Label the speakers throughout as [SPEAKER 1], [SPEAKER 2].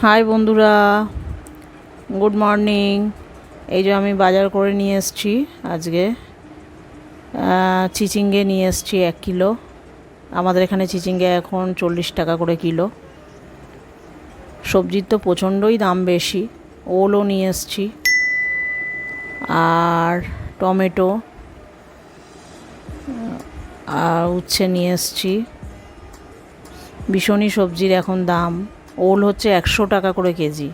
[SPEAKER 1] High বন্ধুরা, good morning. এই যে আমি বাজার করে নিয়ে এসেছি আজকে। চিচিঙ্গে নিয়ে এসেছি 1 কিলো। আমাদের এখানে চিচিঙ্গে এখন 40 টাকা করে কিলো। সবজির তো প্রচণ্ডই দাম বেশি। ওলও নিয়ে এসেছি, আর টমেটো আর উচ্ছে নিয়ে এসেছি। ভীষণই সবজির এখন দাম। ওল হচ্ছে 100 টাকা করে কেজি।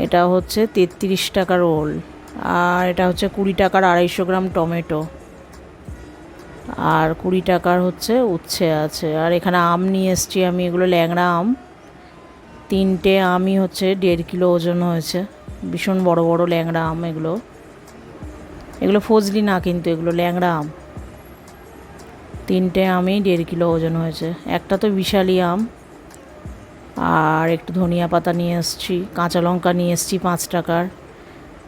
[SPEAKER 1] এটা হচ্ছে 33 টাকার ওল। আর এটা হচ্ছে 20 টাকার 250 গ্রাম টমেটো। আর 20 টাকার হচ্ছে উচ্ছে আছে। আর এখানে আম নিয়ে এসেছি আমি, এগুলো ল্যাংড়া আম। 3টে আমই হচ্ছে 1.5 কিলো ওজন হয়েছে। ভীষণ বড় বড় ল্যাংড়া আম এগুলো। এগুলো ফজলি না, কিন্তু এগুলো ল্যাংড়া আম। 3টে আমই 1.5 কিলো ওজন হয়েছে। একটা তো বিশালি আম। আর একটু ধনিয়া পাতা নিয়ে এসেছি। কাঁচা লঙ্কা নিয়ে এসেছি 5 টাকার।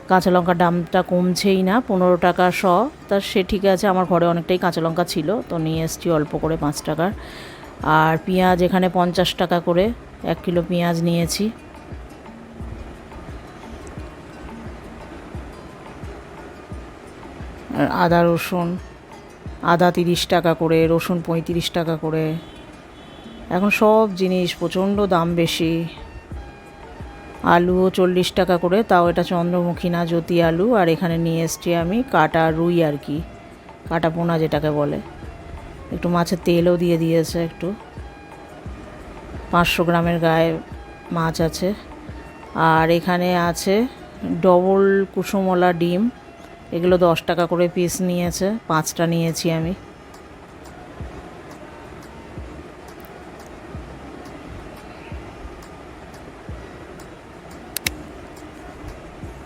[SPEAKER 1] কাঁচা লঙ্কার দামটা কমছেই না, 15 টাকা শ। তা সে ঠিক আছে, আমার ঘরে অনেকটাই কাঁচা লঙ্কা ছিল, তো নিয়ে এসেছি অল্প করে 5 টাকার। আর পেঁয়াজ এখানে 50 টাকা করে 1 কিলো পেঁয়াজ নিয়েছি। আর আদা রসুন, আদা 30 টাকা করে, রসুন 35 টাকা করে। এখন সব জিনিস প্রচণ্ড দাম বেশি। আলুও 40 টাকা করে, তাও এটা চন্দ্রমুখী না, জ্যোতি আলু। আর এখানে নিয়ে এসছি আমি কাটা রুই, আর কি কাটা পোনা যেটাকে বলে। একটু মাছের তেলও দিয়ে দিয়েছে একটু। 500 গ্রামের গায়ে মাছ আছে। আর এখানে আছে ডবল কুসুমলা ডিম। এগুলো 10 টাকা করে পিস নিয়েছে, 5টা নিয়েছি আমি।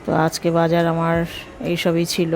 [SPEAKER 1] তো আজকে বাজার আমার এইসবই ছিল।